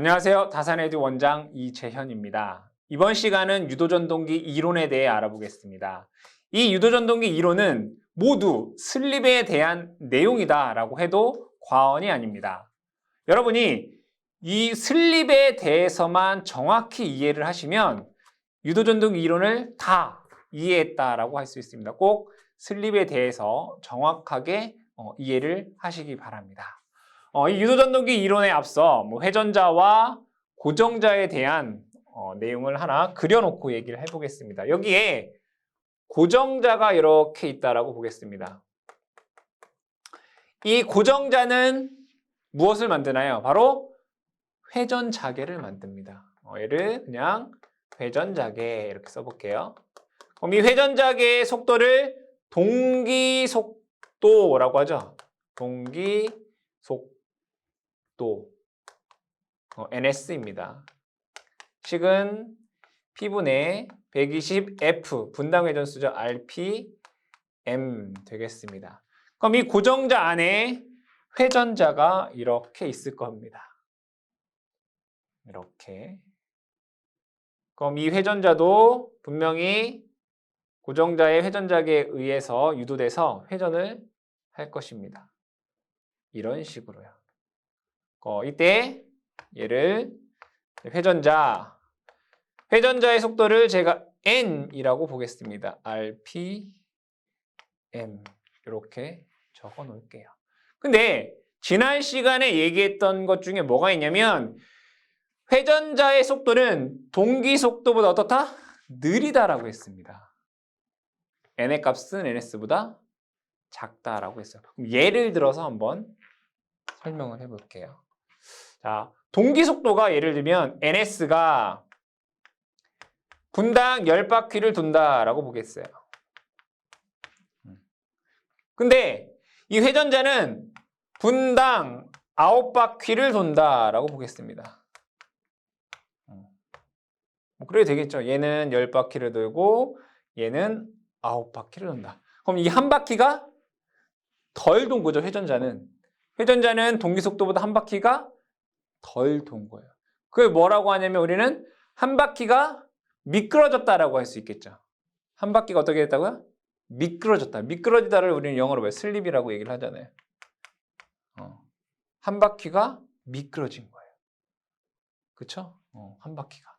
안녕하세요. 다산에듀 원장 이재현입니다. 이번 시간은 유도전동기 이론에 대해 알아보겠습니다. 이 유도전동기 이론은 모두 슬립에 대한 내용이다라고 해도 과언이 아닙니다. 여러분이 이 슬립에 대해서만 정확히 이해를 하시면 유도전동기 이론을 다 이해했다라고 할 수 있습니다. 꼭 슬립에 대해서 정확하게 이해를 하시기 바랍니다. 이 유도전동기 이론에 앞서 회전자와 고정자에 대한 내용을 하나 그려놓고 얘기를 해보겠습니다. 여기에 고정자가 이렇게 있다라고 보겠습니다. 이 고정자는 무엇을 만드나요? 바로 회전자계를 만듭니다. 얘를 그냥 회전자계 이렇게 써볼게요. 그럼 이 회전자계의 속도를 동기속도라고 하죠. 동기속도 NS입니다. 식은 P분의 120F 분당 회전수죠. RPM 되겠습니다. 그럼 이 고정자 안에 회전자가 이렇게 있을 겁니다. 이렇게. 그럼 이 회전자도 분명히 고정자의 회전자계에 의해서 유도돼서 회전을 할 것입니다. 이런 식으로요. 이때 얘를 회전자의 속도를 제가 n이라고 보겠습니다. RPM 이렇게 적어 놓을게요. 근데 지난 시간에 얘기했던 것 중에 뭐가 있냐면 회전자의 속도는 동기 속도보다 어떻다? 느리다라고 했습니다. n의 값은 ns보다 작다라고 했어요. 그럼 예를 들어서 한번 설명을 해볼게요. 자, 동기 속도가 예를 들면 ns가 분당 10바퀴를 돈다라고 보겠어요. 근데 이 회전자는 분당 9바퀴를 돈다라고 보겠습니다. 그래도 되겠죠. 얘는 10바퀴를 돌고 얘는 9바퀴를 돈다. 그럼 이 한 바퀴가 덜 돈 거죠, 회전자는. 회전자는 동기 속도보다 한 바퀴가 덜 돈 거예요. 그게 뭐라고 하냐면 우리는 한 바퀴가 미끄러졌다라고 할 수 있겠죠. 한 바퀴가 어떻게 됐다고요? 미끄러졌다. 미끄러지다를 우리는 영어로 슬립이라고 얘기를 하잖아요. 한 바퀴가 미끄러진 거예요. 그쵸? 한 바퀴가.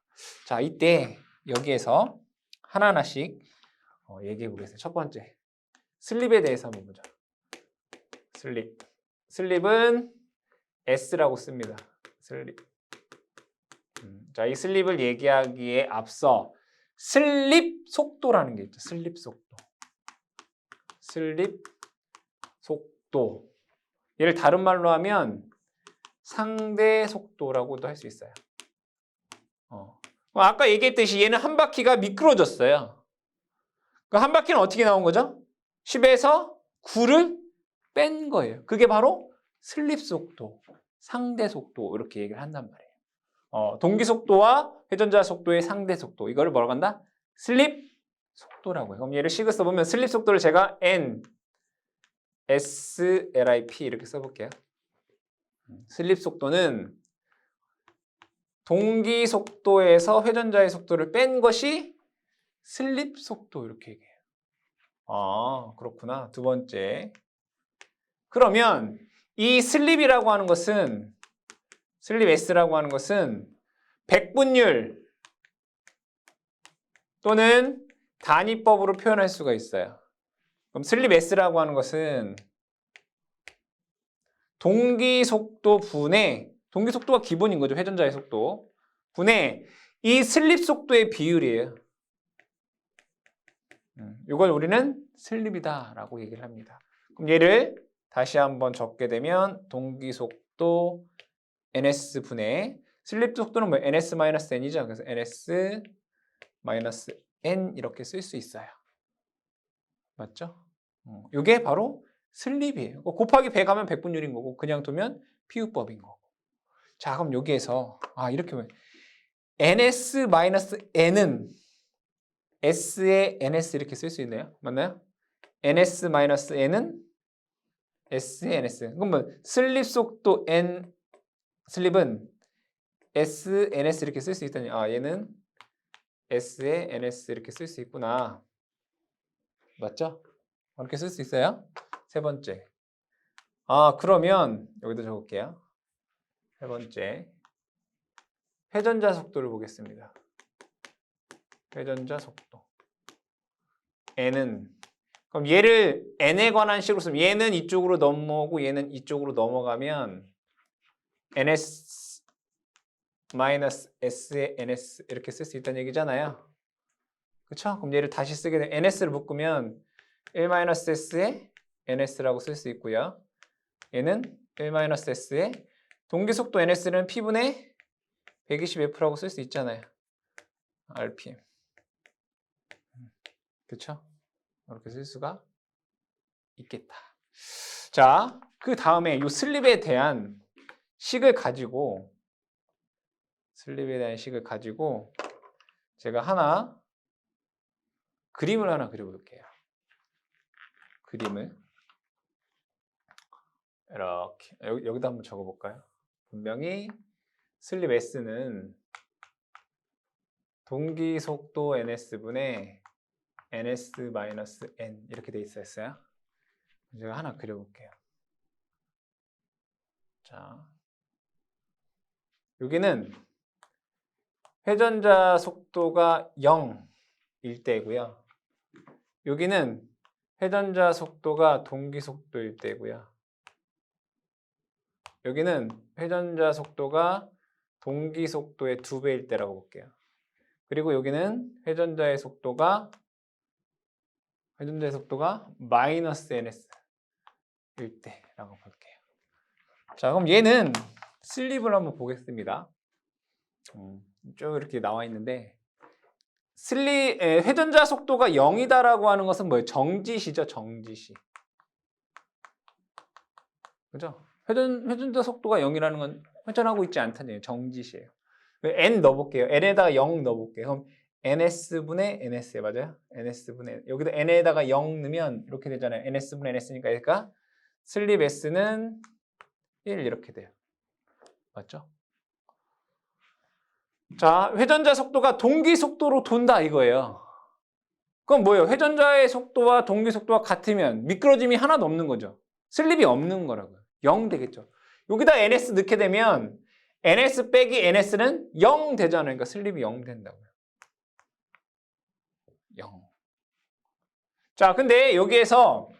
자, 이때 여기에서 하나하나씩 얘기해 보겠습니다. 첫 번째, 슬립에 대해서 한번 보자. 슬립은 S라고 씁니다. 슬립. 자, 이 슬립을 얘기하기에 앞서 슬립 속도라는 게 있죠. 슬립 속도. 슬립 속도. 얘를 다른 말로 하면 상대 속도라고도 할 수 있어요. 아까 얘기했듯이 얘는 한 바퀴가 미끄러졌어요. 그 한 바퀴는 어떻게 나온 거죠? 10에서 9를 뺀 거예요. 그게 바로 슬립 속도, 상대 속도 이렇게 얘기를 한단 말이에요. 동기 속도와 회전자 속도의 상대 속도 이거를 뭐라고 한다? 슬립 속도라고 해요. 그럼 얘를 식을 써보면 슬립 속도를 제가 N, S, LIP 이렇게 써볼게요. 슬립 속도는 동기 속도에서 회전자의 속도를 뺀 것이 슬립 속도 이렇게 얘기해요. 아, 그렇구나. 두 번째. 그러면 이 슬립이라고 하는 것은 슬립 S라고 하는 것은 백분율 또는 단위법으로 표현할 수가 있어요. 그럼 슬립 S라고 하는 것은 동기 속도 분의 동기 속도가 기본인 거죠. 회전자의 속도 분의 이 슬립 속도의 비율이에요. 이걸 우리는 슬립이다라고 얘기를 합니다. 그럼 얘를 다시 한번 적게 되면 동기 속도 NS분의 슬립 속도는 뭐 NS-N이죠. 그래서 NS-N 이렇게 쓸 수 있어요. 맞죠? 이게 바로 슬립이에요. 곱하기 100 하면 백분율인 거고 그냥 두면 피우법인 거고. 자, 그럼 여기에서 이렇게 보면 NS-N은 S에 NS 이렇게 쓸 수 있나요? 맞나요? NS-N은 S에 NS. 그럼 슬립 속도 N 슬립은 S, NS 이렇게 쓸 수 있다니. 아, 얘는 S에 NS 이렇게 쓸 수 있구나. 맞죠? 이렇게 쓸 수 있어요? 세 번째. 아, 그러면 여기다 적을게요. 세 번째. 회전자 속도를 보겠습니다. 회전자 속도. N은 그럼 얘를 N에 관한 식으로 쓰면 얘는 이쪽으로 넘어오고 얘는 이쪽으로 넘어가면 NS 마이너스 S에 NS 이렇게 쓸 수 있다는 얘기잖아요. 그렇죠? 그럼 얘를 다시 쓰게 되면 NS를 묶으면 1-S에 NS라고 쓸 수 있고요. 얘는 1-S에 동기속도 NS는 P분의 120F라고 쓸 수 있잖아요. RPM. 그렇죠? 이렇게 쓸 수가 있겠다. 자, 그 다음에 이 슬립에 대한 식을 가지고 제가 그림을 하나 그려볼게요. 그림을 이렇게 여기다 한번 적어볼까요? 분명히 슬립 S는 동기속도 NS분의 NS-N 이렇게 돼 있었어요. 제가 하나 그려볼게요. 자, 여기는 회전자 속도가 0일 때고요. 여기는 회전자 속도가 동기속도일 때고요. 여기는 회전자 속도가 동기속도의 2배일 때라고 볼게요. 그리고 여기는 회전자의 속도가 마이너스 NS일 때라고 볼게요. 자, 그럼 얘는 슬립을 한번 보겠습니다. 쭉 이렇게 나와 있는데 회전자 속도가 0이다라고 하는 것은 뭐예요? 정지시죠, 정지시. 그죠? 회전자 속도가 0이라는 건 회전하고 있지 않다는 얘기예요. 정지시예요. N 넣어볼게요. N에다가 0 넣어볼게요. 그럼 NS분의 NS에 맞아요? NS분의 여기다 N에다가 0 넣으면 이렇게 되잖아요. NS분의 NS니까 그러니까 슬립 S는 1 이렇게 돼요. 맞죠? 자, 회전자 속도가 동기 속도로 돈다 이거예요. 그럼 뭐예요? 회전자의 속도와 동기 속도가 같으면 미끄러짐이 하나도 없는 거죠. 슬립이 없는 거라고요. 0 되겠죠. 여기다 NS 넣게 되면 NS 빼기 NS는 0 되잖아요. 그러니까 슬립이 0 된다고요. 0. 자, 근데 여기에서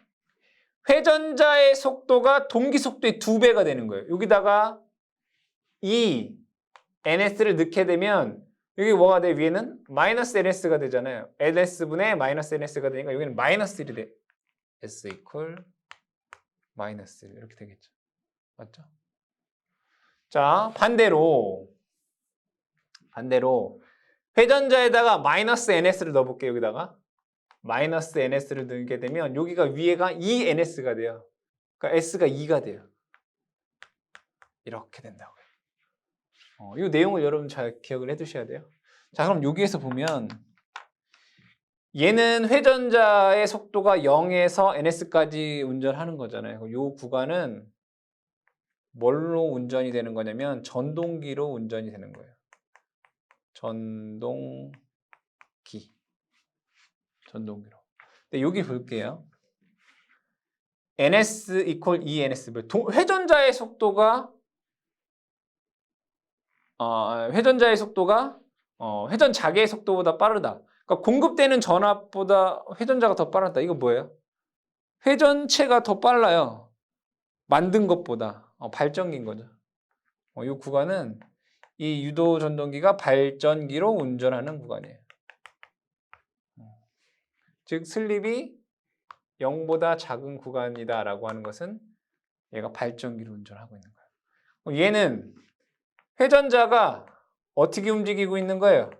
회전자의 속도가 동기 속도의 2배가 되는 거예요. 여기다가 이 NS를 넣게 되면 여기 뭐가 돼? 위에는 마이너스 NS가 되잖아요. NS분의 마이너스 NS가 되니까 여기는 마이너스 1이 돼. S 이퀄 마이너스 1 이렇게 되겠죠. 맞죠? 자, 반대로 회전자에다가 마이너스 NS를 넣어볼게요. 여기다가 마이너스 NS를 넣게 되면 여기가 위에가 2NS가 돼요. 그러니까 S가 2가 돼요. 이렇게 된다고요. 이 내용을 여러분 잘 기억을 해두셔야 돼요. 자, 그럼 여기에서 보면 얘는 회전자의 속도가 0에서 NS까지 운전하는 거잖아요. 이 구간은 뭘로 운전이 되는 거냐면 전동기로 운전이 되는 거예요. 전동기로. 근데 여기 볼게요. NS 이퀄 ENS. 회전자의 속도가 회전자의 속도보다 빠르다. 그러니까 공급되는 전압보다 회전자가 더 빠르다. 이거 뭐예요? 회전체가 더 빨라요. 만든 것보다. 발전기인 거죠. 이 구간은 이 유도 전동기가 발전기로 운전하는 구간이에요. 즉 슬립이 0보다 작은 구간이다라고 하는 것은 얘가 발전기로 운전하고 있는 거예요. 얘는 회전자가 어떻게 움직이고 있는 거예요?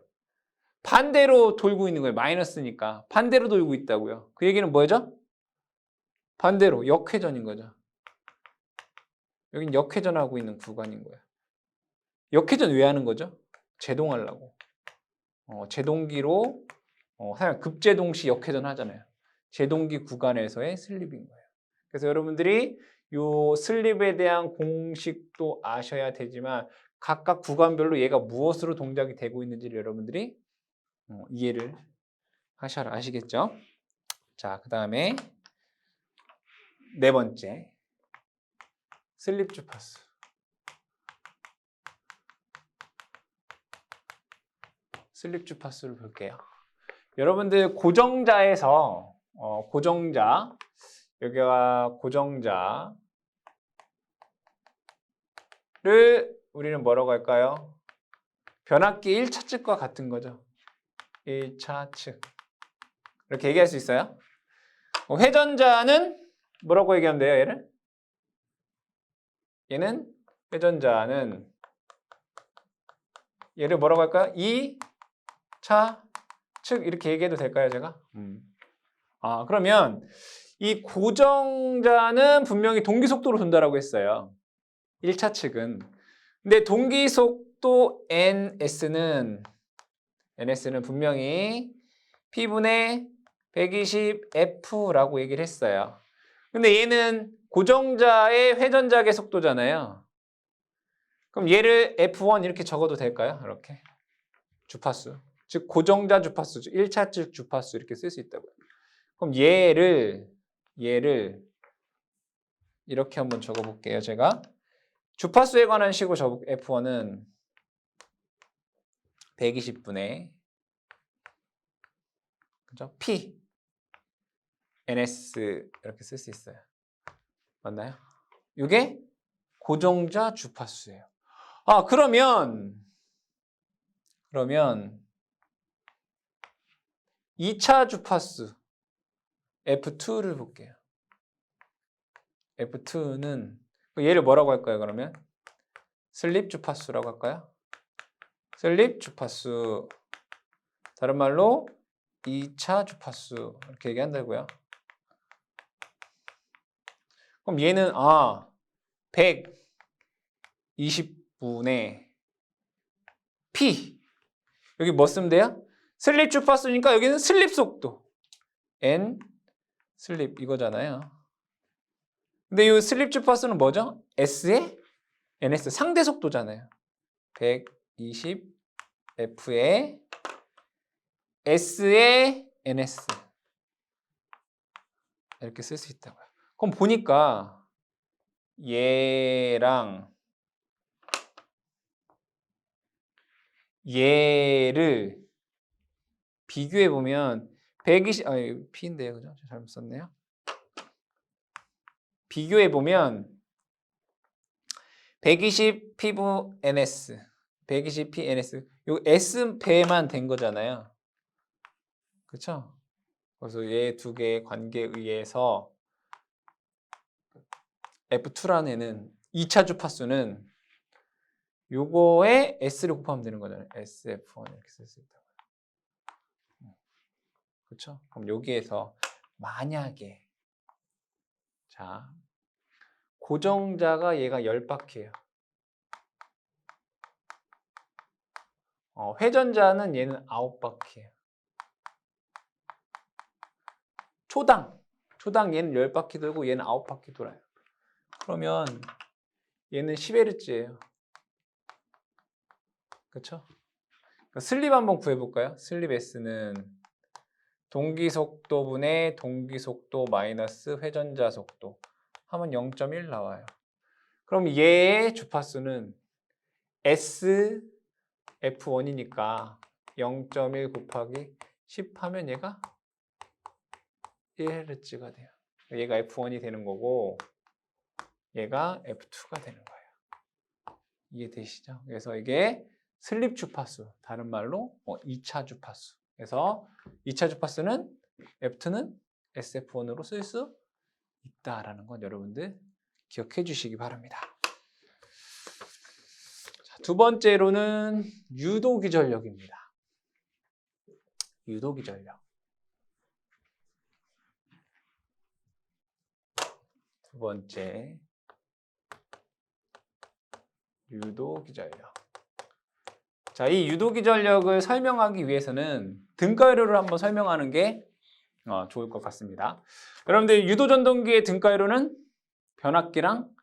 반대로 돌고 있는 거예요. 마이너스니까. 반대로 돌고 있다고요. 그 얘기는 뭐죠? 반대로 역회전인 거죠. 여긴 역회전하고 있는 구간인 거예요. 역회전 왜 하는 거죠? 제동하려고. 제동기로 사실 급제동 시 역회전 하잖아요. 제동기 구간에서의 슬립인 거예요. 그래서 여러분들이 이 슬립에 대한 공식도 아셔야 되지만 각각 구간별로 얘가 무엇으로 동작이 되고 있는지를 여러분들이 이해를 아시겠죠? 자, 그 다음에 네 번째 슬립 주파수. 슬립 주파수를 볼게요. 여러분들 고정자에서 고정자, 여기가 고정자를 우리는 뭐라고 할까요? 변압기 1차 측과 같은 거죠. 1차 측. 이렇게 얘기할 수 있어요. 회전자는 뭐라고 얘기하면 돼요, 얘를? 얘는 회전자는 얘를 뭐라고 할까요? 2차 측 이렇게 얘기해도 될까요, 제가? 그러면 이 고정자는 분명히 동기 속도로 돈다라고 했어요. 1차 측은. 근데 동기 속도 NS는 분명히 P분의 120F라고 얘기를 했어요. 근데 얘는 고정자의 회전자의 속도잖아요. 그럼 얘를 F1 이렇게 적어도 될까요? 이렇게. 주파수. 즉 고정자 주파수, 1차 측 주파수 이렇게 쓸 수 있다고요. 그럼 얘를 이렇게 한번 적어볼게요. 제가 주파수에 관한 식으로 F1은 120분의 그죠? P NS 이렇게 쓸 수 있어요. 맞나요? 이게 고정자 주파수예요. 그러면 2차 주파수 F2를 볼게요. F2는 얘를 뭐라고 할까요? 그러면 슬립 주파수라고 할까요? 슬립 주파수. 다른 말로 2차 주파수 이렇게 얘기한다고요. 그럼 얘는 120분의 P. 여기 뭐 쓰면 돼요? 슬립 주파수니까 여기는 슬립 속도. N 슬립 이거잖아요. 근데 이 슬립 주파수는 뭐죠? S의 NS 상대 속도잖아요. 120F의 S의 NS 이렇게 쓸 수 있다고요. 그럼 보니까 얘를 비교해 보면 120 P인데요, 그죠? 잘못 썼네요. 비교해 보면 120 피부 NS, 120 P NS, 요 S 배만 된 거잖아요. 그렇죠? 그래서 얘 두 개의 관계에 의해서 F2라는 애는 2차 주파수는 요거에 S를 곱하면 되는 거잖아요. SF1 이렇게 쓸 수 있다고요. 그렇죠? 그럼 여기에서 만약에 자 고정자가 얘가 10바퀴예요. 회전자는 얘는 9바퀴예요. 초당 얘는 10바퀴 돌고 얘는 9바퀴 돌아요. 그러면 얘는 10Hz예요. 그렇죠? 슬립 한번 구해볼까요? 슬립 S는 동기속도분의 동기속도 마이너스 회전자 속도 하면 0.1 나와요. 그럼 얘의 주파수는 SF1이니까 0.1 곱하기 10 하면 얘가 1Hz가 돼요. 얘가 F1이 되는 거고 얘가 F2가 되는 거예요. 이해되시죠? 그래서 이게 슬립 주파수, 다른 말로 2차 주파수. 그래서 2차 주파수는 F2는 SF1으로 쓸 수 있다라는 건 여러분들 기억해 주시기 바랍니다. 자, 두 번째로는 유도기전력입니다. 유도기전력. 두 번째 유도기전력. 자, 이 유도기전력을 설명하기 위해서는 등가이로를 한번 설명하는 게 좋을 것 같습니다. 여러분들 유도전동기의 등가이로는 변압기랑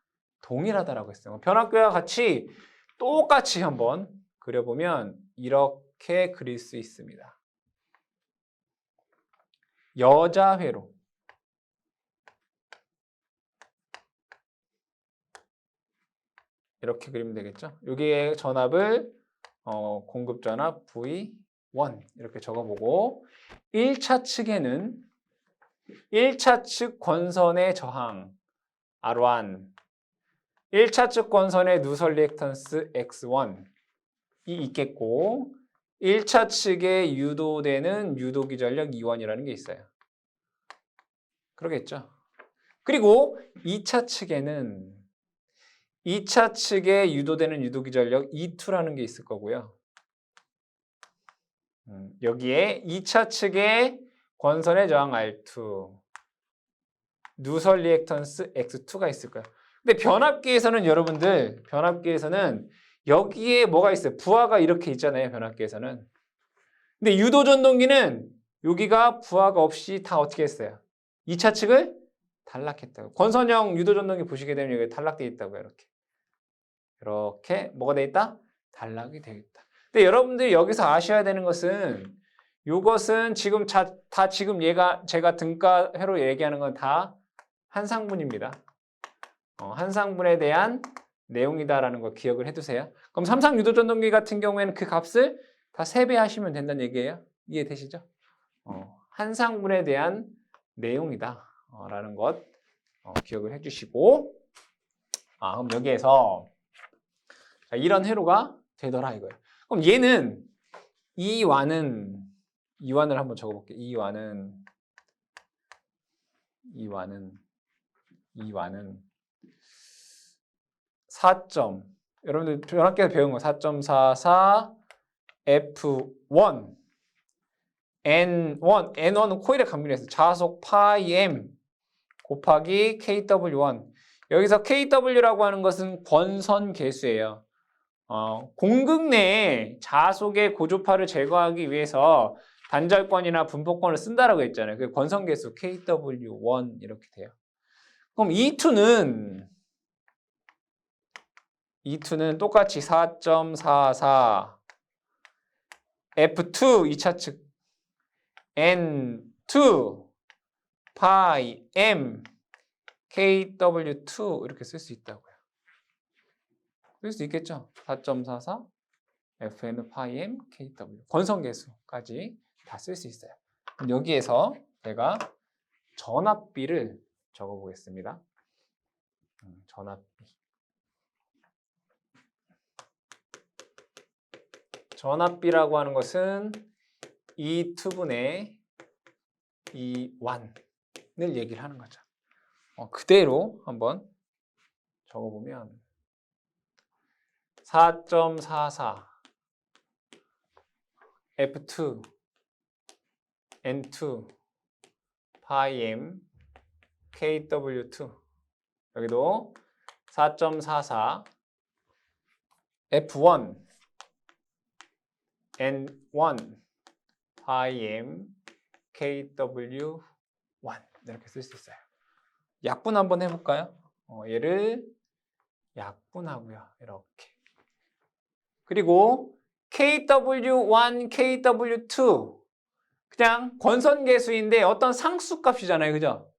동일하다라고 했어요. 변압기와 같이 똑같이 한번 그려보면 이렇게 그릴 수 있습니다. 여자 회로. 이렇게 그리면 되겠죠? 여기에 전압을 공급 전압 V1 이렇게 적어보고 1차 측에는 1차 측 권선의 저항 R1 1차 측 권선의 누설 리액턴스 X1이 있겠고 1차 측에 유도되는 유도기 전력 E1이라는 게 있어요. 그러겠죠? 그리고 2차 측에는 2차 측에 유도되는 유도기 전력 E2라는 게 있을 거고요. 여기에 2차 측에 권선의 저항 R2, 누설 리액턴스 X2가 있을 거예요. 근데 변압기에서는 여러분들, 변압기에서는 여기에 뭐가 있어요? 부하가 이렇게 있잖아요, 변압기에서는. 근데 유도전동기는 여기가 부하가 없이 다 어떻게 했어요? 2차 측을 단락했다고. 권선형 유도전동기 보시게 되면 여기 단락되어 있다고요, 이렇게. 이렇게 뭐가 돼 있다? 단락이 되어 있다. 근데 여러분들이 여기서 아셔야 되는 것은 이것은 지금 다 지금 제가 등가회로 얘기하는 건 다 한상분입니다. 한상분에 대한 내용이다라는 걸 기억을 해두세요. 그럼 삼상 유도전동기 같은 경우에는 그 값을 다 세배하시면 된다는 얘기예요. 이해되시죠? 한상분에 대한 내용이다 라는 것 기억을 해주시고 그럼 여기에서 이런 회로가 되더라 이거예요. 그럼 얘는 이완을 한번 적어볼게요. 이완은 4점. 여러분들 변압기에서 배운 거 4.44 F1 N1은 코일의 감균에서 자속 파이 M 곱하기 KW1. 여기서 KW라고 하는 것은 권선 계수예요. 공극 내에 자속의 고조파를 제거하기 위해서 단절권이나 분포권을 쓴다라고 했잖아요. 그 권선 계수 KW1 이렇게 돼요. 그럼 E2는 똑같이 4.44 F2 2차 측 N2 파이 M KW2 이렇게 쓸 수 있다고요. 쓸 수 있겠죠? 4.44 FN 파이 M KW 권선계수까지 다 쓸 수 있어요. 그럼 여기에서 제가 전압비를 적어보겠습니다. 전압비라고 하는 것은 E2분의 E1을 얘기를 하는 거죠. 그대로 한번 적어보면 4.44 F2 N2 파이 M KW2 여기도 4.44 F1 N1 파이 M KW1 이렇게 쓸 수 있어요. 약분 한번 해볼까요? 얘를 약분하고요. 이렇게. 그리고 KW1, KW2 그냥 권선계수인데 어떤 상수값이잖아요. 그죠?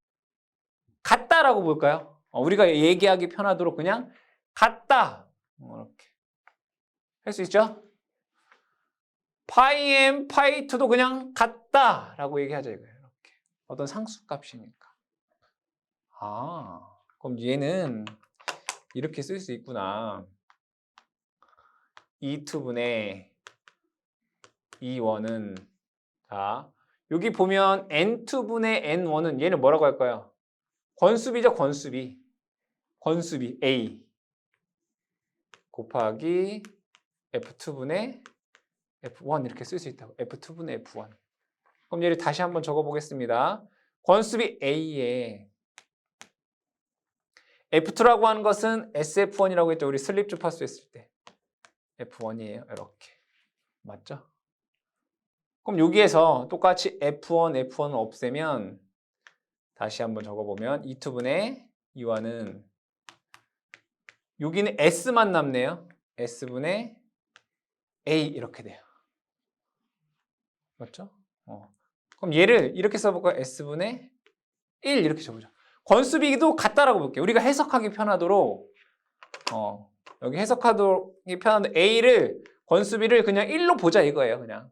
같다라고 볼까요? 우리가 얘기하기 편하도록 그냥 같다. 이렇게 할 수 있죠? 파이 M, 파이 2도 그냥 같다라고 얘기하죠. 이거예요. 이렇게. 어떤 상수값이니까. 그럼 얘는 이렇게 쓸 수 있구나. E2분의 E1은 자 여기 보면 N2분의 N1은 얘는 뭐라고 할까요? 권수비죠. 권수비 A 곱하기 F2분의 F1 이렇게 쓸 수 있다고. F2분의 F1. 그럼 얘를 다시 한번 적어보겠습니다. 권수비 A에 F2라고 하는 것은 SF1이라고 했죠. 우리 슬립 주파수 했을 때. F1이에요. 이렇게. 맞죠? 그럼 여기에서 똑같이 F1을 없애면 다시 한번 적어보면 E2분의 E1은 여기는 S만 남네요. S분의 A 이렇게 돼요. 맞죠? 그럼 얘를 이렇게 써볼까요? S분의 1 이렇게 적어보죠. 건수비도 같다라고 볼게요. 우리가 해석하기 편하도록 여기 해석하기 편한데 A를 건수비를 그냥 1로 보자 이거예요. 그냥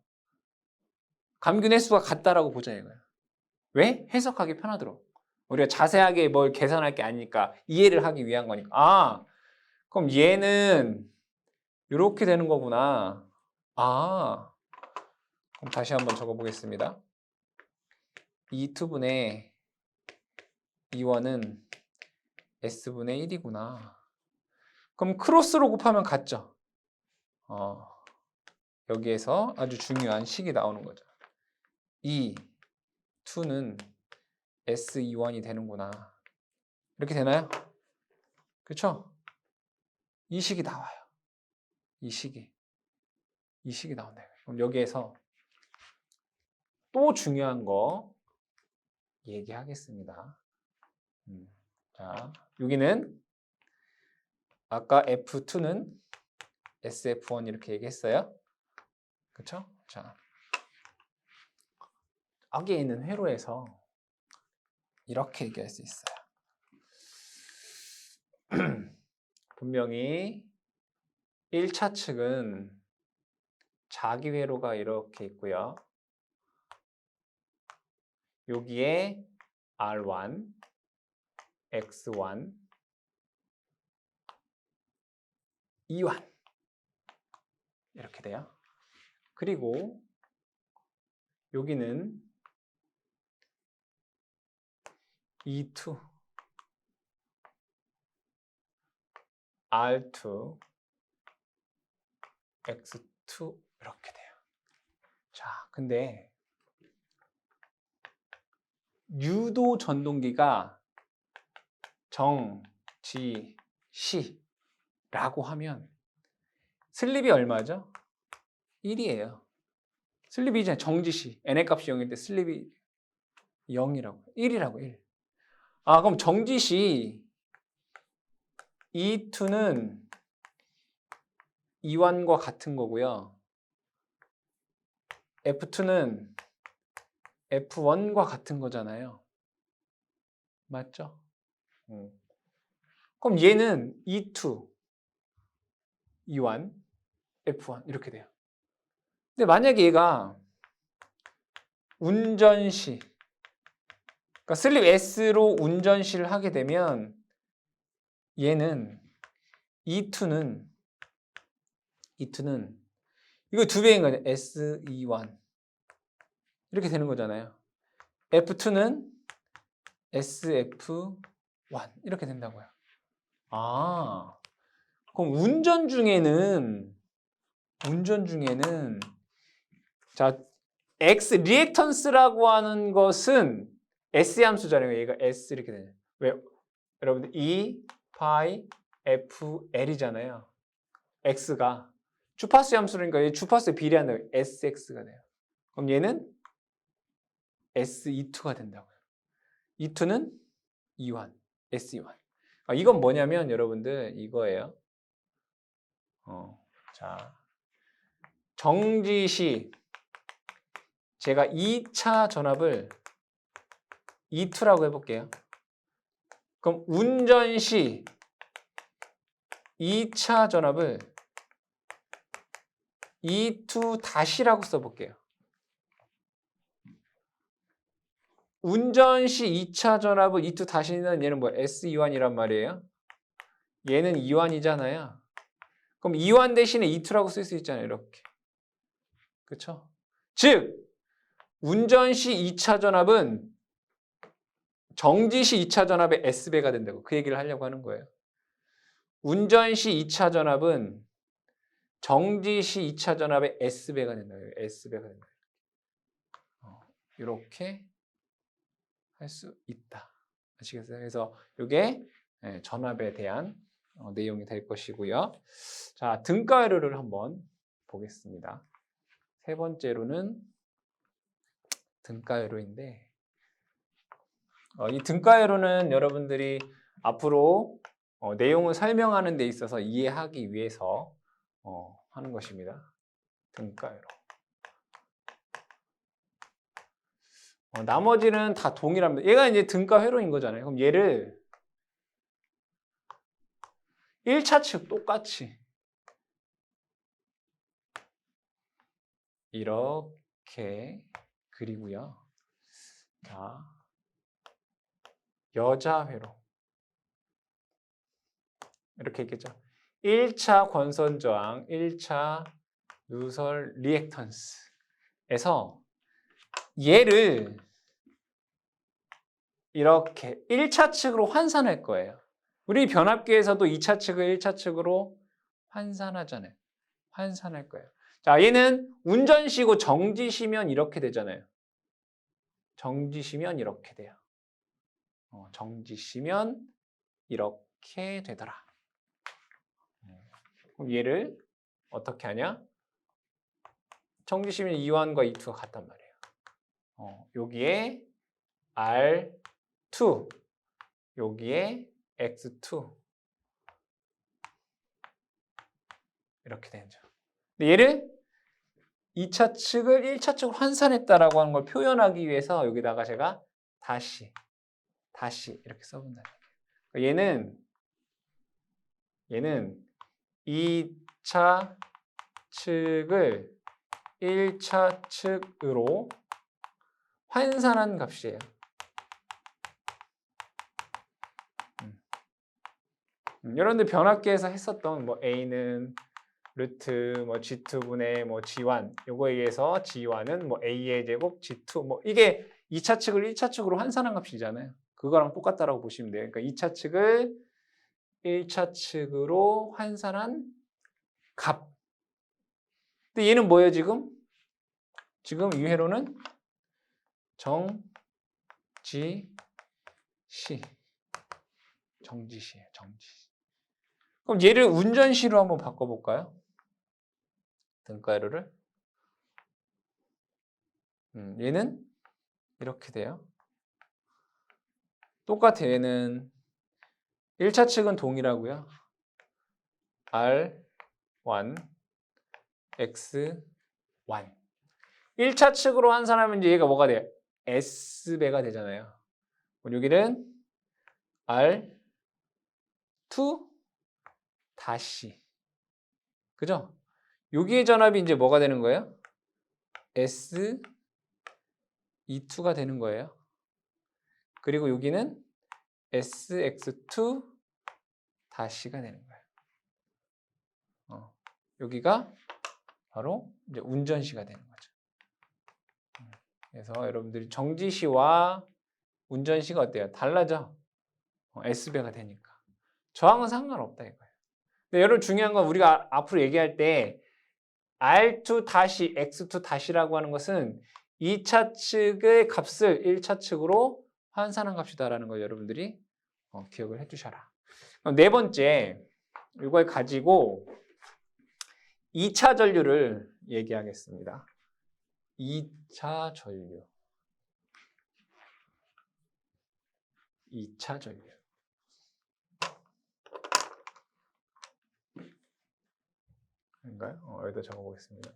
감균 횟수가 같다라고 보자 이거예요. 왜? 해석하기 편하도록. 우리가 자세하게 뭘 계산할 게 아니니까 이해를 하기 위한 거니까. 그럼 얘는 이렇게 되는 거구나. 그럼 다시 한번 적어보겠습니다. 2분의 2원은 S분의 1이구나. 그럼 크로스로 곱하면 같죠? 여기에서 아주 중요한 식이 나오는 거죠. 2는 S21이 되는구나. 이렇게 되나요? 그렇죠? 이 식이 나와요. 이 식이 나온다. 그럼 여기에서 또 중요한 거 얘기하겠습니다. 자, 여기는 아까 F2는 SF1 이렇게 얘기했어요. 그렇죠? 자, 여기에 있는 회로에서 이렇게 얘기할 수 있어요. 분명히 1차 측은 자기 회로가 이렇게 있고요. 여기에 R1, X1, E1 이렇게 돼요. 그리고 여기는 E2, R2, X2 이렇게 돼요. 자, 근데 유도 전동기가 정, 지, 시라고 하면 슬립이 얼마죠? 1이에요. 슬립이 이제 정지시, n의 값이 0일 때 슬립이 0이라고, 1이라고, 1. 그럼 정지시 E2는 E1과 같은 거고요. F2는 F1과 같은 거잖아요. 맞죠? 그럼 얘는 E2, E1, F1 이렇게 돼요. 근데 만약에 얘가 운전시, 그러니까 슬립 S로 운전시를 하게 되면 얘는 E2는 이거 두 배인 거죠. SE1 이렇게 되는 거잖아요. F2는 SF1 이렇게 된다고요. 그럼 운전 중에는 자, X 리액턴스라고 하는 것은 S 함수잖아요. 얘가 S 이렇게 되죠. 왜? 여러분들 E, 파이, F, L이잖아요. X가 주파수 함수니까 얘 주파수에 비례한다고 SX가 돼요. 그럼 얘는 SE2가 된다고요. E2는 E1, SE1. 이건 뭐냐면 여러분들 이거예요. 자, 정지시 제가 2차 전압을 E2라고 해볼게요. 그럼 운전시 2차 전압을 E2 다시라고 써볼게요. 운전시 2차 전압을 E2 다시는 얘는 뭐 SE1이란 말이에요. 얘는 E1이잖아요. 그럼 E1 대신에 E2라고 쓸 수 있잖아요. 이렇게. 그렇죠? 즉 운전시 2차 전압은 정지시 2차 전압의 S배가 된다고 그 얘기를 하려고 하는 거예요. 운전시 2차 전압은 정지시 2차 전압의 S배가 된다고 해요. S배가 된다. 이렇게 할 수 있다. 아시겠어요? 그래서 이게 전압에 대한 내용이 될 것이고요. 자, 등가회로를 한번 보겠습니다. 세 번째로는 등가회로인데 이 등가회로는 여러분들이 앞으로 내용을 설명하는 데 있어서 이해하기 위해서 하는 것입니다. 등가 회로. 나머지는 다 동일합니다. 얘가 이제 등가 회로인 거잖아요. 그럼 얘를 1차 측 똑같이 이렇게 그리고요. 자, 여자 회로. 이렇게 있겠죠. 1차 권선 저항, 1차 누설 리액턴스에서 얘를 이렇게 1차 측으로 환산할 거예요. 우리 변압기에서도 2차 측을 1차 측으로 환산하잖아요. 환산할 거예요. 자, 얘는 운전시고 정지시면 이렇게 되잖아요. 정지시면 이렇게 돼요. 정지시면 이렇게 되더라. 그럼 얘를 어떻게 하냐? 정지시면 E1과 E2가 같단 말이에요. 여기에 R2, 여기에 X2 이렇게 되죠. 근데 얘를 2차 측을 1차 측으로 환산했다라고 하는 걸 표현하기 위해서 여기다가 제가 다시 이렇게 써본다. 얘는 2차 측을 1차 측으로 환산한 값이에요. 여러분들 변압기에서 했었던 뭐 A는 루트 뭐 G2분의 뭐 G1 요거에 의해서 G1은 뭐 A의 제곱 G2 뭐 이게 2차 측을 1차 측으로 환산한 값이잖아요. 그거랑 똑같다라고 보시면 돼요. 그러니까 2차 측을 1차 측으로 환산한 값. 근데 얘는 뭐예요, 지금? 지금 이 회로는 정지시. 정지시예요, 정지시. 그럼 얘를 운전시로 한번 바꿔볼까요? 등가회로를. 얘는 이렇게 돼요. 똑같아요. 얘는 1차 측은 동일하고요. R1, X1. 1차 측으로 환산하면 이제 얘가 뭐가 돼요? S배가 되잖아요. 여기는 R2 다시. 그죠? 여기의 전압이 이제 뭐가 되는 거예요? SE2가 되는 거예요. 그리고 여기는 SX2 다시가 되는 거예요. 여기가 바로 이제 운전시가 되는 거죠. 그래서 여러분들이 정지시와 운전시가 어때요? 달라져. S배가 되니까. 저항은 상관없다 이거예요. 근데 여러분 중요한 건 우리가 앞으로 얘기할 때 R2 다시 X2 다시라고 하는 것은 2차 측의 값을 1차 측으로 환산한 값이다라는 걸 여러분들이 기억을 해주셔라. 그럼 네 번째, 이걸 가지고 2차 전류를 얘기하겠습니다. 2차 전류. 2차 전류. 인가요? 여기다 적어보겠습니다.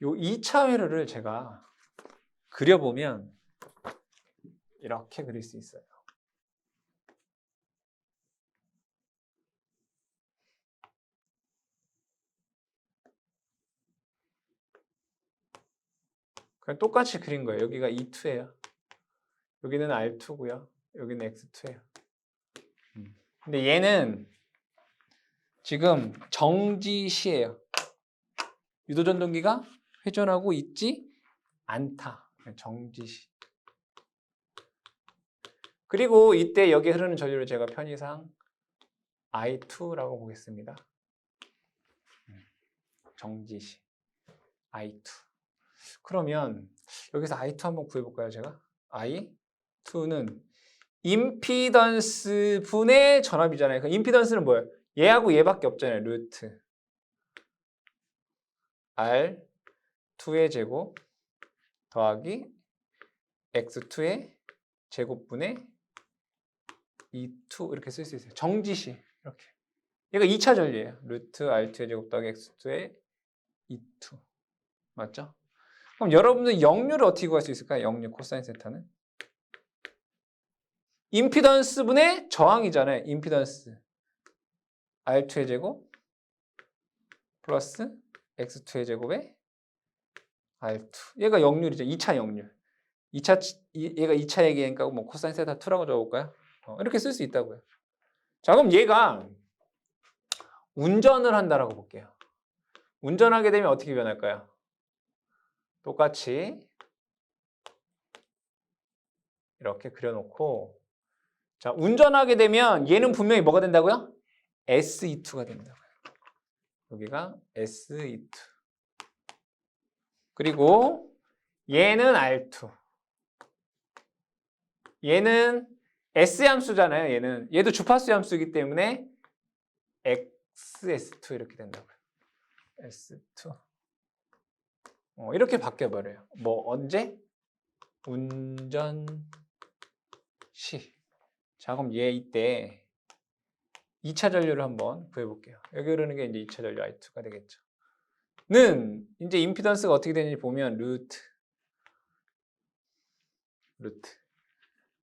요 2차 회로를 제가 그려보면 이렇게 그릴 수 있어요. 그냥 똑같이 그린 거예요. 여기가 E2예요. 여기는 R2고요. 여기는 X2예요. 근데 얘는 지금 정지시예요. 유도전동기가 회전하고 있지 않다. 정지시. 그리고 이때 여기 흐르는 전류를 제가 편의상 I2라고 보겠습니다. 정지시. I2. 그러면 여기서 I2 한번 구해볼까요, 제가? I2는 임피던스 분의 전압이잖아요. 그 임피던스는 뭐예요? 얘하고 얘밖에 없잖아요. 루트 R2의 제곱 더하기 X2의 제곱분의 E2 이렇게 쓸 수 있어요. 정지시 이렇게. 얘가 2차 전류예요. 루트 R2의 제곱 더하기 X2의 E2. 맞죠? 그럼 여러분들 역류를 어떻게 구할 수 있을까요? 역류 코사인 세타는? 임피던스 분의 저항이잖아요. 임피던스. R2의 제곱 플러스 X2의 제곱에 R2. 얘가 역률이죠. 2차 역률. 얘가 2차 얘기니까 뭐 코사인 세타 2라고 적어볼까요? 이렇게 쓸 수 있다고요. 자, 그럼 얘가 운전을 한다라고 볼게요. 운전하게 되면 어떻게 변할까요? 똑같이 이렇게 그려놓고, 자, 운전하게 되면 얘는 분명히 뭐가 된다고요? SE2가 된다고요. 여기가 SE2. 그리고 얘는 R2. 얘는 S 함수잖아요. 얘도 주파수 함수이기 때문에 XS2 이렇게 된다고요. S2. 이렇게 바뀌어버려요. 뭐 언제? 운전 시. 자, 그럼 얘 이때 2차 전류를 한번 구해볼게요. 여기 흐르는 게 이제 2차 전류 I2가 되겠죠. 는 이제 임피던스가 어떻게 되는지 보면 루트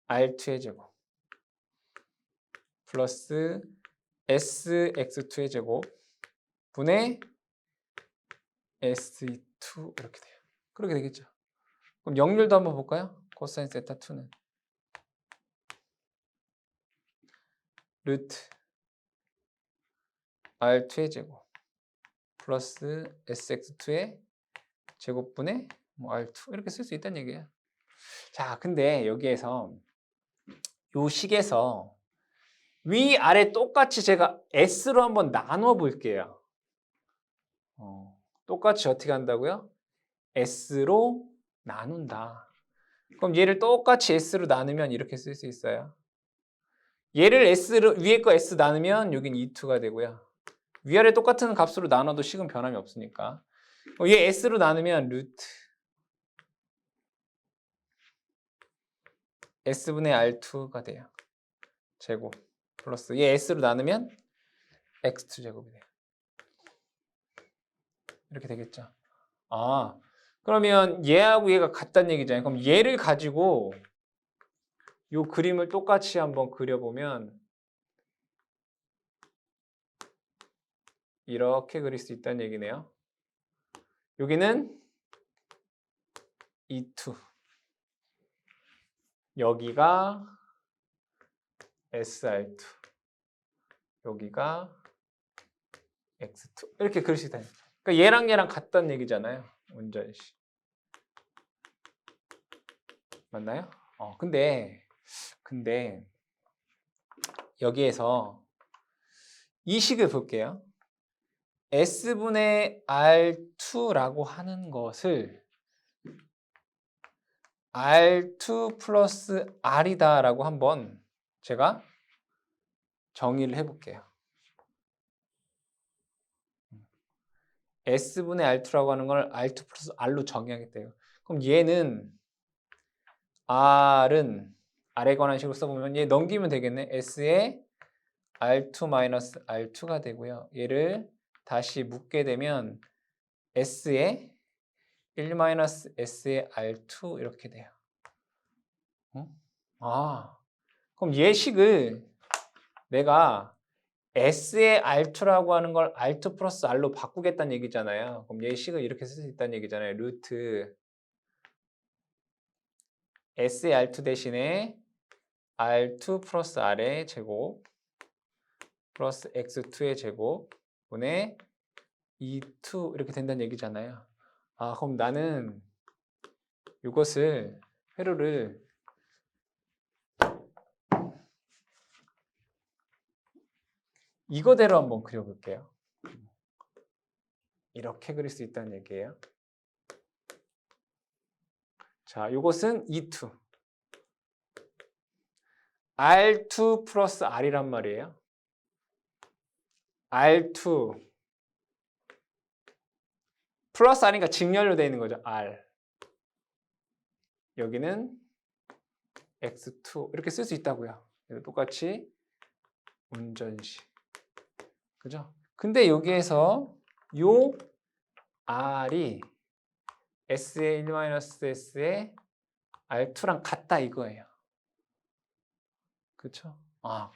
R2의 제곱 플러스 SX2의 제곱 분의 SE2 이렇게 돼요. 그렇게 되겠죠. 그럼 역률도 한번 볼까요? 코사인 세타 2는 루트 R2의 제곱 플러스 SX2의 제곱분의 뭐 R2 이렇게 쓸 수 있다는 얘기예요. 자, 근데 여기에서 요 식에서 위아래 똑같이 제가 S로 한번 나눠 볼게요. 똑같이 어떻게 한다고요? S로 나눈다. 그럼 얘를 똑같이 S로 나누면 이렇게 쓸 수 있어요. 얘를 S로, 위에 거 S 나누면 여긴 E2가 되고요. 위아래 똑같은 값으로 나눠도 식은 변함이 없으니까. 얘 S로 나누면 루트 S분의 R2가 돼요. 제곱 플러스 얘 S로 나누면 X2 제곱이 돼요. 이렇게 되겠죠. 아, 그러면 얘하고 얘가 같다는 얘기잖아요. 그럼 얘를 가지고 이 그림을 똑같이 한번 그려보면 이렇게 그릴 수 있다는 얘기네요. 여기는 E2, 여기가 SR2, 여기가 X2 이렇게 그릴 수 있다는 얘기죠. 그러니까 얘랑 같다는 얘기잖아요. 운전시. 맞나요? 근데 여기에서 이 식을 볼게요. S분의 R2라고 하는 것을 R2 플러스 R이다 라고 한번 제가 정의를 해볼게요. S분의 R2라고 하는 걸 R2 플러스 R로 정의하겠대요. 그럼 얘는 R에 관한 식으로 써보면 얘 넘기면 되겠네. S에 R2 마이너스 R2가 되고요. 얘를 다시 묶게 되면 S에 1 마이너스 S에 R2 이렇게 돼요. 그럼 얘 식을 내가 S의 R2라고 하는 걸 R2 플러스 R로 바꾸겠다는 얘기잖아요. 그럼 얘 식을 이렇게 쓸 수 있다는 얘기잖아요. 루트 S의 R2 대신에 R2 플러스 R의 제곱 플러스 X2의 제곱 분의 E2 이렇게 된다는 얘기잖아요. 그럼 나는 이것을 회로를 이거대로 한번 그려볼게요. 이렇게 그릴 수 있다는 얘기예요. 자, 이것은 E2. R2 플러스 R이란 말이에요. R2 플러스 R이니까 직렬로 되어 있는 거죠. R. 여기는 X2 이렇게 쓸 수 있다고요. 똑같이 운전시. 그죠? 근데 여기에서 요 R이 S의 1-S의 R2랑 같다 이거예요. 그렇죠?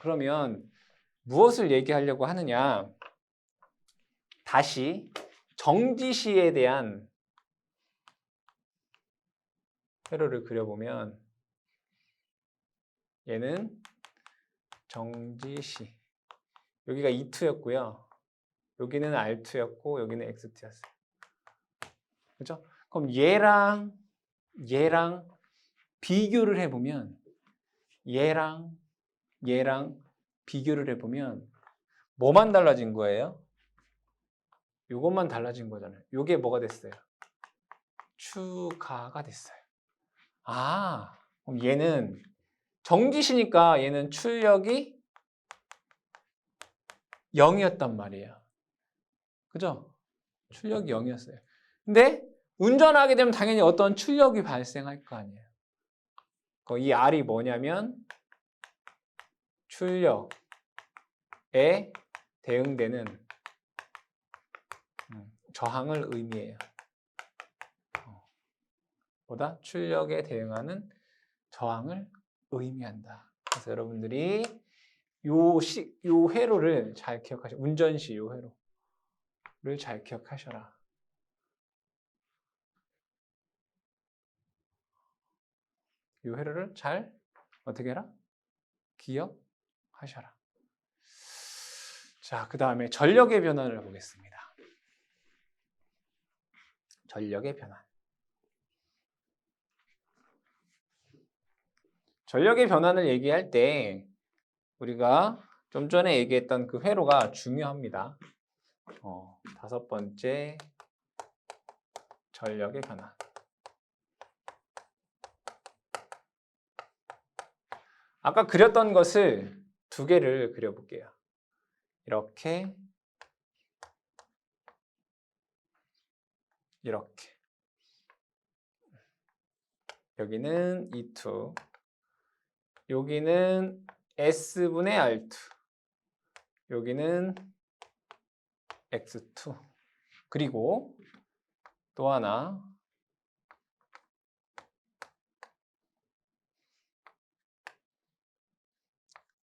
그러면 무엇을 얘기하려고 하느냐? 다시 정지시에 대한 회로를 그려보면 얘는 정지시. 여기가 E2였고요. 여기는 R2였고 여기는 X2였어요. 그렇죠? 그럼 얘랑 비교를 해보면 얘랑 비교를 해보면 뭐만 달라진 거예요? 요것만 달라진 거잖아요. 요게 뭐가 됐어요? 추가가 됐어요. 그럼 얘는 정지시니까 얘는 출력이 0이었단 말이에요. 그죠? 출력이 0이었어요. 근데 운전하게 되면 당연히 어떤 출력이 발생할 거 아니에요. 이 R이 뭐냐면 출력에 대응되는 저항을 의미해요. 보다 출력에 대응하는 저항을 의미한다. 그래서 여러분들이 요 회로를 잘 기억하셔. 운전시 요 회로를 잘 기억하셔라. 요 회로를 잘 어떻게 해라? 기억하셔라. 자, 그 다음에 전력의 변환을 보겠습니다. 전력의 변환. 전력의 변환을 얘기할 때 우리가 좀 전에 얘기했던 그 회로가 중요합니다. 5번째 전력의 변환. 아까 그렸던 것을 두 개를 그려볼게요. 이렇게 여기는 E2, 여기는 S분의 R2, 여기는 X2. 그리고 또 하나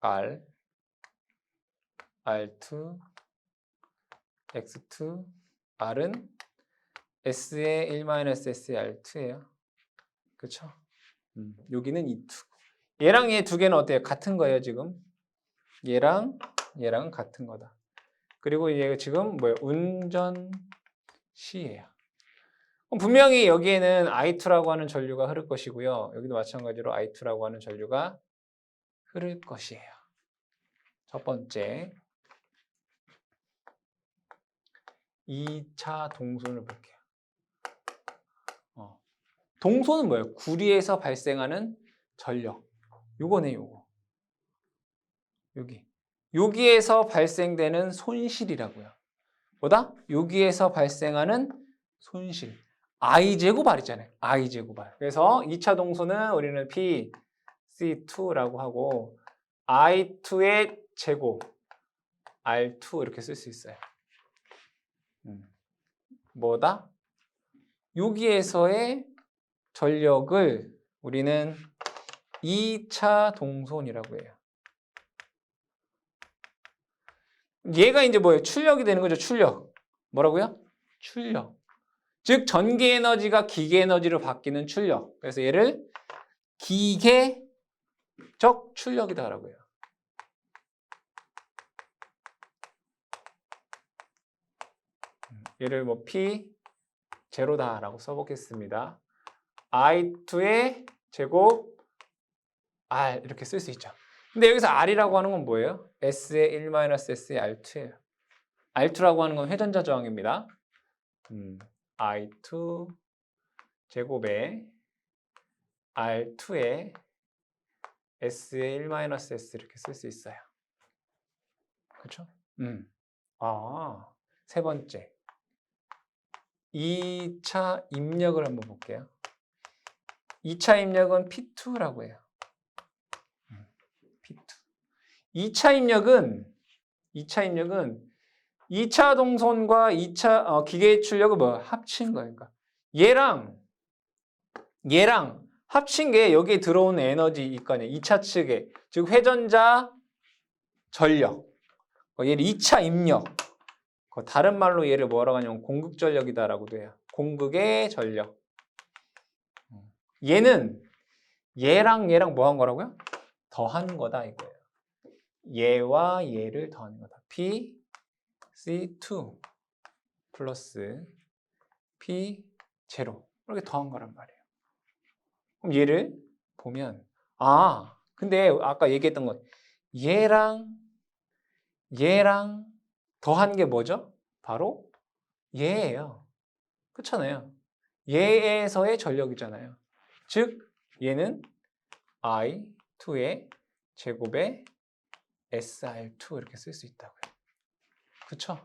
R, R2, X2, R은 S의 1-S의 R2예요. 그렇죠? 여기는 E2. 얘랑 얘 두 개는 어때요? 같은 거예요, 지금. 얘랑 얘랑은 같은 거다. 그리고 얘가 지금 뭐예요? 운전시예요. 분명히 여기에는 I2라고 하는 전류가 흐를 것이고요. 여기도 마찬가지로 I2라고 하는 전류가 흐를 것이에요. 첫 번째 2차 동선을 볼게요. 동선은 뭐예요? 구리에서 발생하는 전력. 요거네, 요거. 여기에서 발생되는 손실이라고요. 뭐다? 여기에서 발생하는 손실. I제곱 R이잖아요. I제곱 R. 그래서 2차 동선은 우리는 PC2라고 하고 I2의 제곱 R2 이렇게 쓸 수 있어요. 뭐다? 여기에서의 전력을 우리는 2차 동선이라고 해요. 얘가 이제 뭐예요? 출력이 되는 거죠. 출력. 뭐라고요? 출력. 즉 전기 에너지가 기계 에너지로 바뀌는 출력. 그래서 얘를 기계적 출력이다라고 해요. 얘를 뭐 P 제로다라고 써보겠습니다. I2의 제곱 R 이렇게 쓸 수 있죠. 근데 여기서 R이라고 하는 건 뭐예요? S의 1-S의 R2예요. R2라고 하는 건 회전자 저항입니다. I2 제곱에 R2에 S의 1-S 이렇게 쓸 수 있어요. 그렇죠? 세 번째 2차 입력을 한번 볼게요. 2차 입력은 P2라고 해요. P2. 2차 입력은 2차 동선과 2차 기계의 출력을 뭐 합친 거니까. 얘랑 합친 게 여기에 들어온 에너지일 거 아니에요. 2차 측에. 즉 회전자 전력. 얘를 2차 입력. 다른 말로 얘를 뭐라고 하냐면 공극 전력이다라고도 해요. 공극의 전력. 얘는 얘랑 뭐 한 거라고요? 더한 거다 이거예요. 얘와 얘를 더하는 거다. PC2 플러스 P0 이렇게 더한 거란 말이에요. 그럼 얘를 보면 근데 아까 얘기했던 거 얘랑 더한 게 뭐죠? 바로 얘예요. 그렇잖아요. 얘에서의 전력이잖아요. 즉 얘는 I2의 제곱에 SR2 이렇게 쓸 수 있다고요. 그쵸?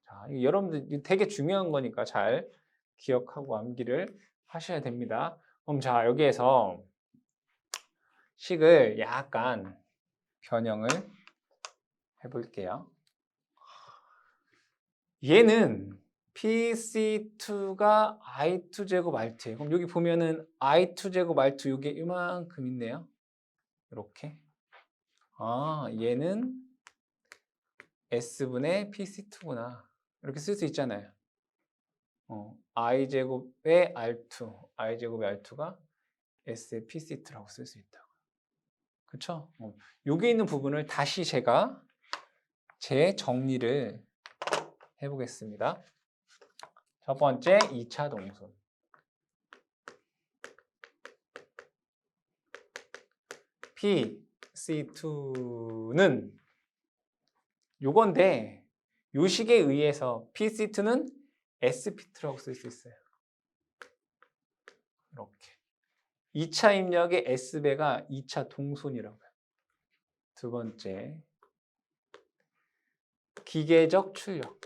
자, 여러분들 되게 중요한 거니까 잘 기억하고 암기를 하셔야 됩니다. 그럼 자, 여기에서 식을 약간 변형을 해볼게요. 얘는 PC2가 I2 제곱 R2예요. 그럼 여기 보면은 I2 제곱 R2 이게 이만큼 있네요. 이렇게. 얘는 S분의 PC2구나. 이렇게 쓸 수 있잖아요. I 제곱의 R2, I 제곱의 R2가 S의 PC2라고 쓸 수 있다고. 그쵸? 여기 있는 부분을 다시 제가 재정리를 해보겠습니다. 첫 번째, 2차 동선. PC2는 요건데 요 식에 의해서 PC2는 SPT라고 쓸 수 있어요. 이렇게. 2차 입력의 S배가 2차 동선이라고요. 두 번째, 기계적 출력.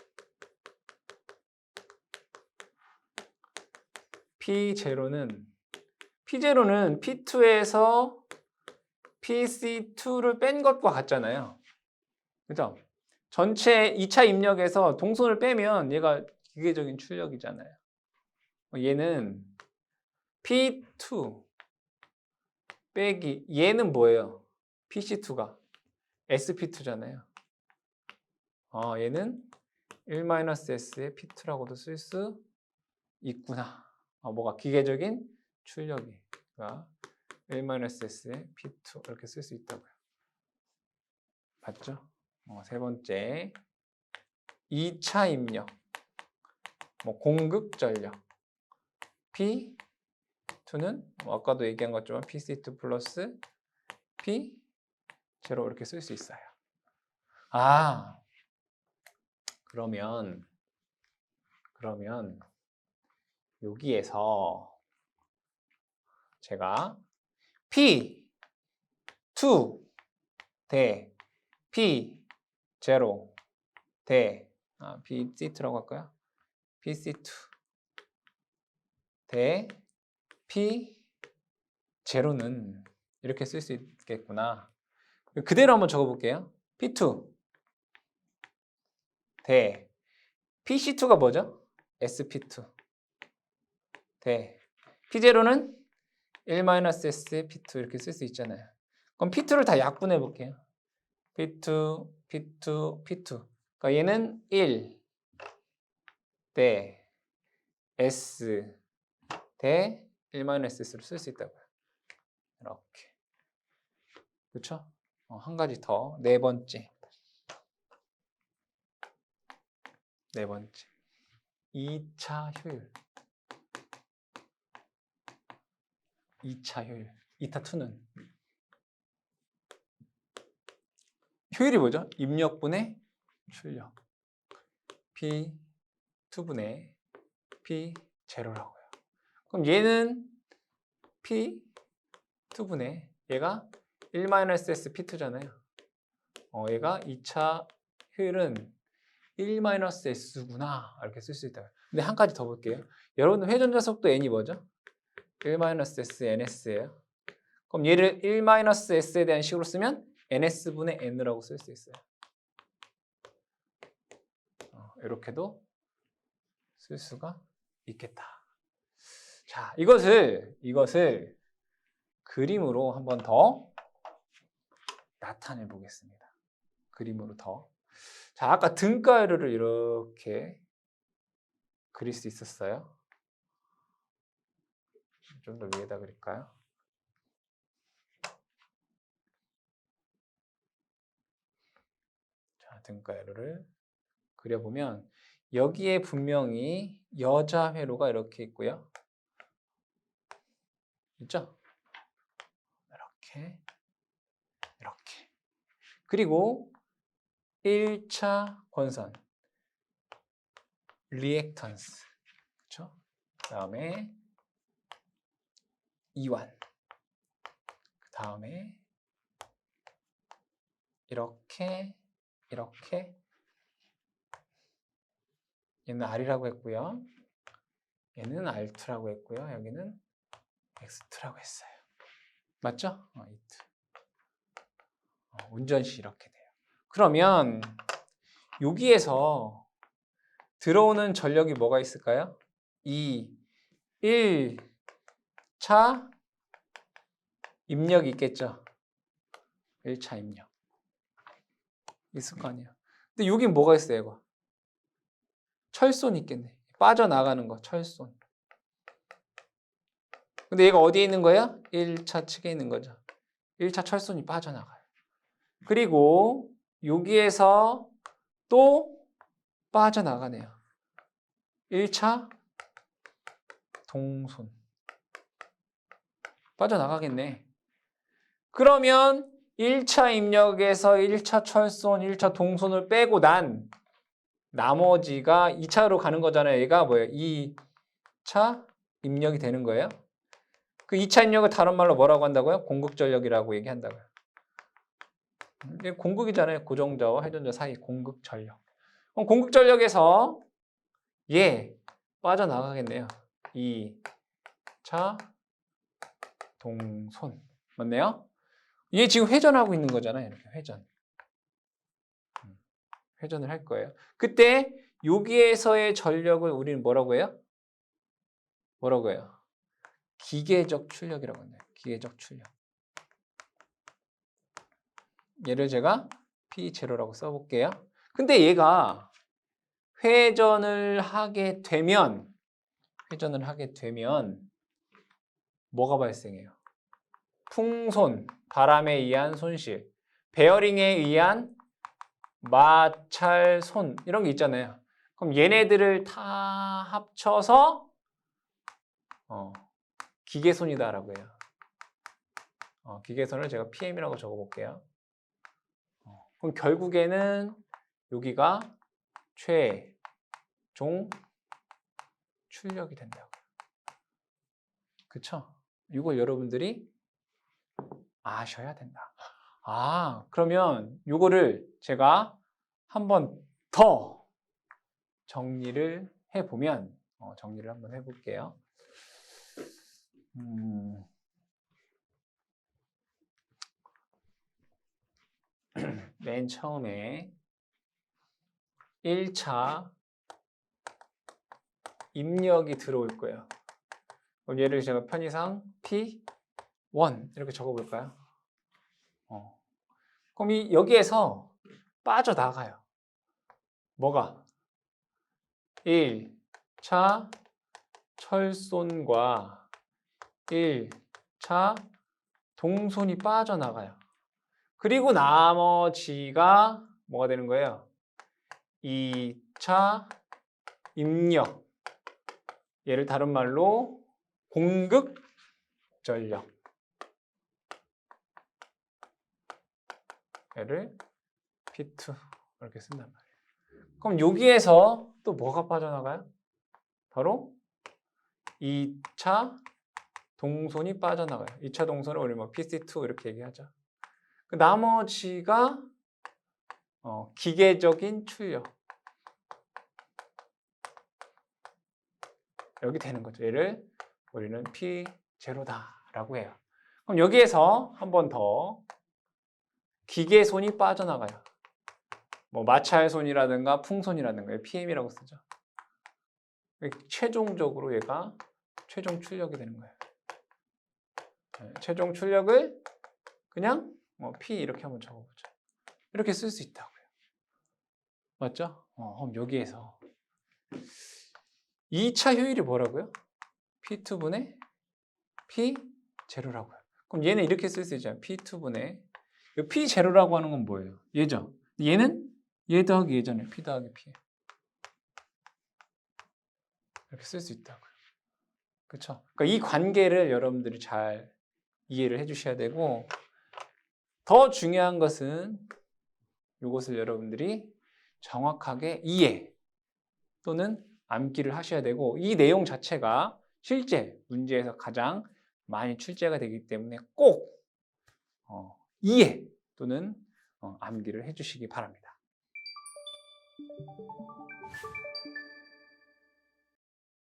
P0는 P2에서 PC2를 뺀 것과 같잖아요. 그죠? 전체 2차 입력에서 동선을 빼면 얘가 기계적인 출력이잖아요. 얘는 P2 빼기 얘는 뭐예요? PC2가 SP2잖아요. 얘는 1-S의 P2라고도 쓸 수 있구나. 뭐가 기계적인 출력이 1-S의 P2 이렇게 쓸 수 있다고요. 봤죠? 세 번째 2차 입력 공급 전력 P2는 아까도 얘기한 것처럼 PC2 플러스 P0 이렇게 쓸 수 있어요. 그러면 여기에서 제가 P2 대 P0 대 PC2라고 할까요? PC2 대 P0는 이렇게 쓸 수 있겠구나. 그대로 한번 적어볼게요. P2 대 PC2가 뭐죠? SP2 대 P0는 1-S의 P2 이렇게 쓸 수 있잖아요. 그럼 P2를 다 약분해 볼게요. P2, P2, P2. 그러니까 얘는 1 대 S 대 1-S로 쓸 수 있다고요. 이렇게. 그렇죠? 한 가지 더. 네 번째. 2차 효율. 2차 효율. 이타2는 효율이 뭐죠? 입력분의 출력. P2분의 P0라고요. 그럼 얘는 P2분의 얘가 1-S P2잖아요. 얘가 2차 효율은 1-S구나 이렇게 쓸 수 있다. 근데 한 가지 더 볼게요. 여러분 회전자 속도 n이 뭐죠? 1-S NS예요. 그럼 얘를 1-s에 대한 식으로 쓰면 ns분의 n이라고 쓸 수 있어요. 이렇게도 쓸 수가 있겠다. 자, 이것을 그림으로 한번 더 나타내 보겠습니다. 그림으로 더. 자, 아까 등가열을 이렇게 그릴 수 있었어요. 좀 더 위에다 그릴까요? 자, 등가열을 그려보면 여기에 분명히 여자 회로가 이렇게 있고요. 있죠? 이렇게. 그리고 1차 권선, 리액턴스. 그렇죠? 그다음에 이완. 그다음에 이렇게 얘는 R이라고 했고요. 얘는 R2라고 했고요. 여기는 X2라고 했어요. 맞죠? 이트. 운전시 이렇게 돼요. 그러면 여기에서 들어오는 전력이 뭐가 있을까요? 1차 입력이 있겠죠? 1차 입력. 있을 거 아니에요. 근데 여긴 뭐가 있어요, 이거? 철손이 있겠네. 빠져나가는 거, 철손. 근데 얘가 어디에 있는 거야? 1차 측에 있는 거죠. 1차 철손이 빠져나가요. 그리고 여기에서 또 빠져나가네요. 1차 동손. 빠져나가겠네. 그러면 1차 입력에서 1차 철손, 1차 동손을 빼고 난 나머지가 2차로 가는 거잖아요. 얘가 뭐예요? 2차 입력이 되는 거예요. 그 2차 입력을 다른 말로 뭐라고 한다고요? 공극전력이라고 얘기한다고요. 이게 공극이잖아요. 고정자와 회전자 사이 공극전력. 그럼 공극전력에서 얘 빠져나가겠네요. 2차 동손. 맞네요? 얘 지금 회전하고 있는 거잖아요. 이렇게 회전. 회전을 할 거예요. 그때 여기에서의 전력을 우리는 뭐라고 해요? 뭐라고 해요? 기계적 출력이라고 합니다. 기계적 출력. 얘를 제가 P0라고 써볼게요. 근데 얘가 회전을 하게 되면 뭐가 발생해요? 풍손, 바람에 의한 손실, 베어링에 의한 마찰손 이런 게 있잖아요. 그럼 얘네들을 다 합쳐서 기계손이다라고 해요. 기계손을 제가 PM이라고 적어볼게요. 그럼 결국에는 여기가 최종 출력이 된다고요. 그쵸? 이걸 여러분들이 아셔야 된다. 그러면 이거를 제가 한 번 더 정리를 해보면, 정리를 한번 해볼게요. 맨 처음에 1차 입력이 들어올 거예요. 그럼 얘를 제가 편의상 P1 이렇게 적어볼까요? 그럼 여기에서 빠져나가요. 뭐가? 1차 철손과 1차 동손이 빠져나가요. 그리고 나머지가 뭐가 되는 거예요? 2차 입력. 얘를 다른 말로 공극 전력. 얘를 P2 이렇게 쓴단 말이에요. 그럼 여기에서 또 뭐가 빠져나가요? 바로 2차 동손이 빠져나가요. 2차 동손을 우리 뭐 PC2 이렇게 얘기하죠. 그 나머지가 기계적인 출력. 여기 되는 거죠. 얘를 우리는 P0다라고 해요. 그럼 여기에서 한 번 더 기계손이 빠져나가요. 뭐 마찰 손이라든가 풍손이라든가 PM이라고 쓰죠. 최종적으로 얘가 최종 출력이 되는 거예요. 최종 출력을 그냥 P 이렇게 한번 적어보죠. 이렇게 쓸 수 있다고요. 맞죠? 그럼 여기에서 2차 효율이 뭐라고요? P2분의 P0라고요. 그럼 얘는 이렇게 쓸 수 있잖아요. P2분의 P0라고 하는 건 뭐예요? 얘죠. 얘는 얘 더하기 얘잖아요. P 더하기 P. 이렇게 쓸 수 있다고요. 그렇죠? 그러니까 이 관계를 여러분들이 잘 이해를 해주셔야 되고, 더 중요한 것은 이것을 여러분들이 정확하게 이해 또는 암기를 하셔야 되고, 이 내용 자체가 실제 문제에서 가장 많이 출제가 되기 때문에 꼭 이해 또는 암기를 해주시기 바랍니다.